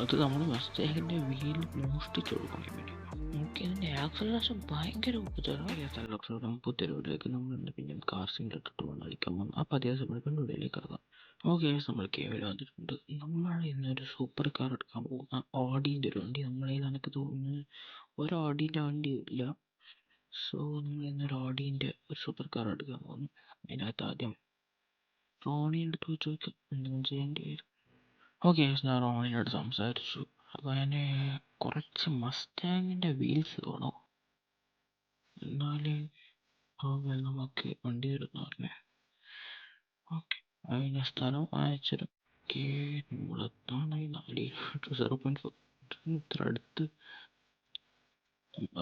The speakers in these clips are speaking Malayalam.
അത് നമ്മൾ മസ്റ്റാങ്ങിൻ്റെ വീൽ മോഷ്ടിച്ചൊടുക്കാൻ വേണ്ടി. നമുക്ക് ഇതിൻ്റെ ആക്സലറേഷൻ ഭയങ്കര കൂടുതലാണ്. പുത്തരൂരിലേക്ക് നമ്മൾ പിന്നെ കാർ സിംഗിലിട്ടിട്ട് വന്നടിക്കാൻ വന്നു. അപ്പോൾ അതേ സമയം ഉള്ളിലേക്ക് ഇറങ്ങാം. ഓക്കെ, നമ്മൾ കേവൽ വന്നിട്ടുണ്ട്. നമ്മൾ ഇന്നൊരു സൂപ്പർ കാർ എടുക്കാൻ പോകും. ഓഡീൻ്റെ ഒരു വണ്ടി നമ്മളതിൽ എനിക്ക് തോന്നുന്നു ഒരു ഓഡീൻ്റെ വണ്ടി ഇല്ല. സോ നമ്മൾ ഇന്നൊരു ഓഡീൻ്റെ ഒരു സൂപ്പർ കാർ എടുക്കാൻ പോകുന്നു. അതിനകത്ത് ആദ്യം റോണിയുടെ അടുത്ത് ചോദിക്കാം എന്തെങ്കിലും ചെയ്യേണ്ടി വരും. ഓക്കെ, ഞാൻ റോണിനോട് സംസാരിച്ചു. അപ്പോൾ ഞാൻ കുറച്ച് മസ്റ്റാങ്ങിൻ്റെ വീൽസ് വേണോ, എന്നാലേ നമുക്ക് വണ്ടി തരുന്നതല്ലേ. ഓക്കെ, അതിന് സ്ഥലം അയച്ചുതരാം. ഓക്കെ, നമ്മളെത്താണ് 0.4 ഇത്ര അടുത്ത്.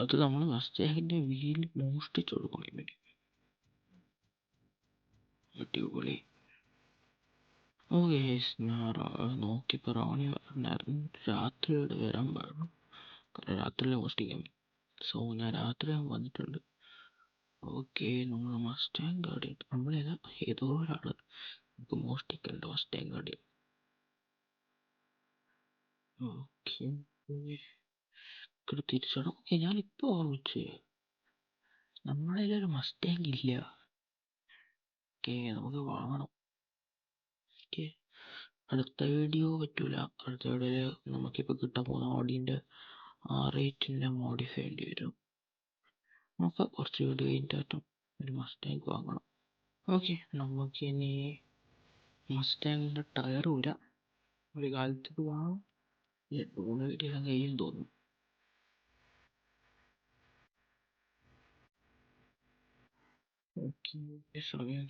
അത് നമ്മൾ മസ്റ്റാങ്ങിൻ്റെ വീൽ മോഷ്ടിച്ചു കൊടുക്കണം വേണ്ടി. അടിപൊളി. ഓക്കെ, ഞാൻ നോക്കിയപ്പോൾ റോണി പറഞ്ഞായിരുന്നു രാത്രി ഇവിടെ വരാൻ പാടുള്ളൂ, കാരണം രാത്രിയിൽ മോഷ്ടിക്കാൻ പറ്റും. സോ ഞാൻ രാത്രി വന്നിട്ടുണ്ട്. ഓക്കെ, നമ്മൾ മസ്റ്റാങ് ഗാർഡ് നമ്മളേതാ ഏതോ ഒരാൾ നമുക്ക് മോഷ്ടിക്കലുണ്ട് മസ്റ്റാങ് ഗാർഡ്. ഓക്കെ, തിരിച്ചണം. ഓക്കെ, ഞാനിപ്പോൾ ഓർമ്മിച്ചേ നമ്മളതിലൊരു മസ്റ്റാങ് ഇല്ല. ഓക്കെ, നമുക്ക് വാങ്ങണം. ഓക്കെ, അടുത്ത വീഡിയോ പറ്റൂല. അടുത്ത വീഡിയോയിൽ നമുക്കിപ്പോൾ കിട്ടാൻ പോകുന്ന ഓഡീൻ്റെ R8 മോഡിഫൈ ചെയ്യേണ്ടി വരും. നമുക്ക് കുറച്ച് വീഡിയോ കഴിഞ്ഞിട്ടും ഒരു മസ്റ്റാങ് വാങ്ങണം. ഓക്കെ, നമുക്കിനി മസ്റ്റാങ്ങിൻ്റെ ടയർ ഊരാം. ഒരു കാലത്തേക്ക് വാങ്ങും. 3 വീഡിയോ കഴിയും തോന്നുന്നു. ഓക്കെ, സമയം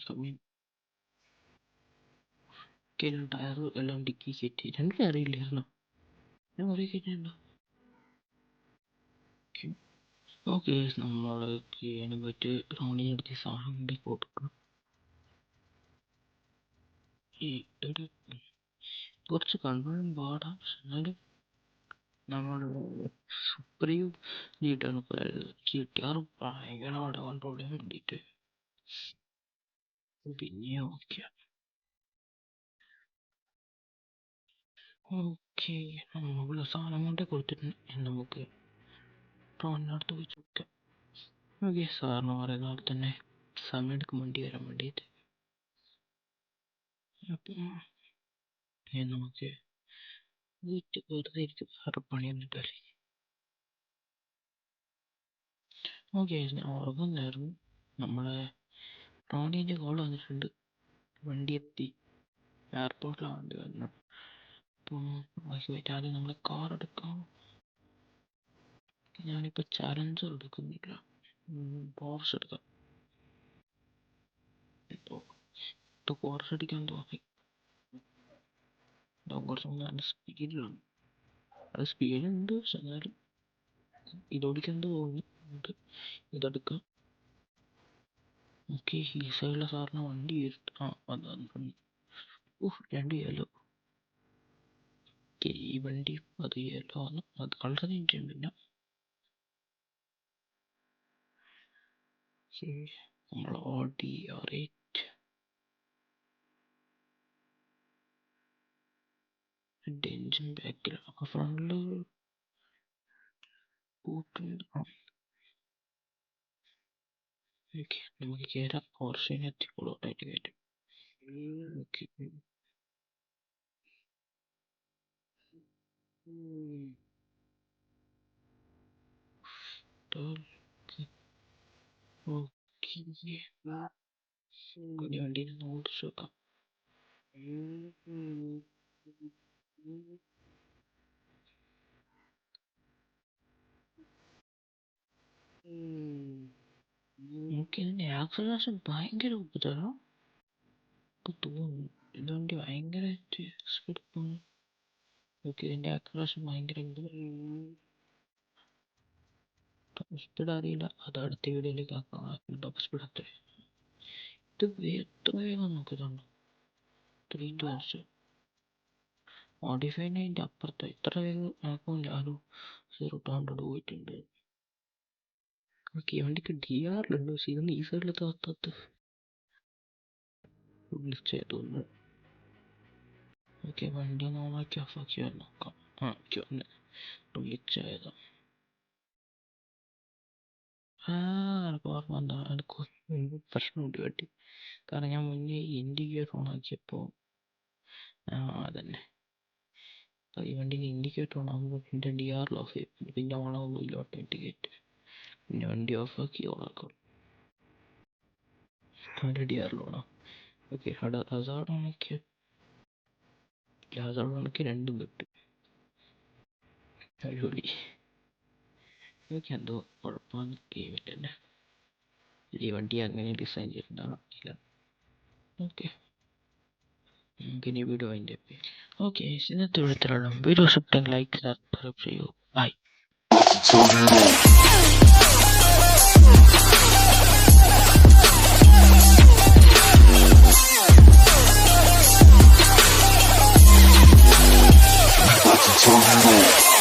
ടയർ എല്ലാം ഡിക്കി കയറ്റി. രണ്ട് അറിയില്ലായിരുന്നു, ഞാൻ കുറേ കയറ്റിയിട്ടുണ്ടോ. ഓക്കെ, നമ്മൾ ചെയ്യാൻ പറ്റി റോണി എടുത്ത് സാധനം കൊണ്ട് കൊടുക്കണം. ഈ കുറച്ച് കൺട്രോളും പാടാം, എന്നാലും നമ്മൾ സുപ്രീം ജീട്ടാണ് GTR ഭയങ്കര പാടാ കൺട്രോൾ ചെയ്യാൻ വേണ്ടിയിട്ട്. പിന്നെ ഓക്കെ, നമ്മൾ സാധനം കൊണ്ട് കൊടുത്തിട്ടുണ്ട്. നമുക്ക് റോണിനടുത്ത് പോയി ചോദിക്കാം. ഓക്കെ, സാറിന് പറയുന്ന പോലെ തന്നെ സമയം എടുക്കും വണ്ടി വരാൻ വേണ്ടിയിട്ട്. അപ്പം നമുക്ക് വീട്ടിൽ വെറുതെ ഇരിക്കും, വേറെ പണിയൊന്നുമില്ലേ. ഓക്കെ, ഞാൻ ഉറങ്ങുന്നായിരുന്നു. നമ്മളെ റോണീൻ്റെ കോൾ വന്നിട്ടുണ്ട്. വണ്ടി എത്തി, എയർപോർട്ടിലാണ് വണ്ടി വന്നത്. അപ്പോൾ ബാക്കി പറ്റാതെ നമ്മൾ കാർ എടുക്കാം. ഞാനിപ്പോൾ ചലഞ്ചർ എടുക്കുന്നില്ല, പോർഷ് എടുക്കാം. ഇപ്പോൾ പോർഷ് അടിക്കാൻ തോന്നി. കുറച്ച് നല്ല സ്പീഡിലാണ്. അത് സ്പീഡുണ്ട്, പക്ഷെ എന്നാലും ഇതോടിക്കാൻ തോന്നി ഇതെടുക്കാം. ഓക്കെ, ഈ സൈഡിലെ സാറിന് വണ്ടി വന്നു. രണ്ട് യെല്ലോ. ഓക്കെ, ഈ വണ്ടി അത് യെല്ലോ ആണ്, അത് കളർ ചേഞ്ച് പിന്നെ. നമ്മൾ ഓടി R8 എൻജിൻ ബാക്കിൽ ഫ്രണ്ടില് കൂട്ടുണ്ട്. ഓക്കെ, നമുക്ക് കയറാം. പോർഷന് എത്തിക്കോളൂ, ആയിട്ട് കയറ്റും. ഓക്കെ, വണ്ടി ഓടിച്ചു നോക്കാം. നമുക്ക് ഇതിൻ്റെ ആക്സലറേഷൻ ഭയങ്കര കൂടുതലാണ് തോന്നുന്നു. ഇത് വണ്ടി ഭയങ്കരമായിട്ട് സ്പീഡ് പോകുന്നു. ഓക്കെ, ഇതിൻ്റെ ആക്സലറേഷൻ ഭയങ്കര സ്പീഡ് അറിയില്ല, അത് അടുത്ത വീഡിയോയിലേക്ക് ആക്കാം. ടോപ്പ് സ്പീഡ് അത്ര ഇത് എത്ര വേഗം നോക്കുന്നുണ്ട്. 3 മോഡിഫൈഡ് അതിൻ്റെ അപ്പുറത്ത് ഇത്ര വേഗം ആക്കുമില്ല. ഒരു 0-100 പോയിട്ടുണ്ട്. ഓക്കെ, വണ്ടിക്ക് DR പക്ഷെ ഇതൊന്നും ഈ സൈഡിൽ താത്താത്ത ഗ്ലിച്ച് തോന്നുന്നു. ഓക്കെ, വണ്ടി ഒന്ന് ഓണാക്കി ഓഫാക്കി നോക്കാം. എനിക്ക് ഒന്ന് വിളിച്ചായതാ. എനിക്ക് ഓർമ്മ എന്താ, എനിക്ക് ഒരു പ്രശ്നമുണ്ട് പറ്റി. കാരണം ഞാൻ മുന്നേ ഇൻഡിക്കേറ്റർ ഓൺ ആക്കിയപ്പോൾ അതന്നെ ഈ വണ്ടീൻ്റെ ഇൻഡിക്കേറ്റർ ഓൺ ആകുമ്പോൾ എൻ്റെ DRL ഓഫ് ചെയ്യും. പിന്നെ ഓണാകുന്നില്ല ഓട്ടോമാറ്റിക്കായിട്ട്. പിന്നെ വണ്ടി ഓഫാക്കി ഓണാക്കും. അതിൻ്റെ DRL ഓണാ. ഓക്കെ, ഹസാർഡ് ഓണാക്കി രണ്ടും കിട്ടും. അടിപൊളി. എനിക്ക് എന്തോ കുഴപ്പമാണ് ഗെയിമിൻ്റെ തന്നെ. ഈ വണ്ടി അങ്ങനെ ഡിസൈൻ ചെയ്തിട്ടുണ്ടാകില്ല. ഓക്കെ, നമുക്കിനി വീഡിയോ അതിൻ്റെ ഓക്കെ ഇന്നത്തെ വിധത്തിലുള്ള വീഡിയോ ഇഷ്ടപ്പെട്ടെങ്കിൽ ലൈക്ക് സബ്സ്ക്രൈബ് ചെയ്യൂ. ബൈ. Turn it on.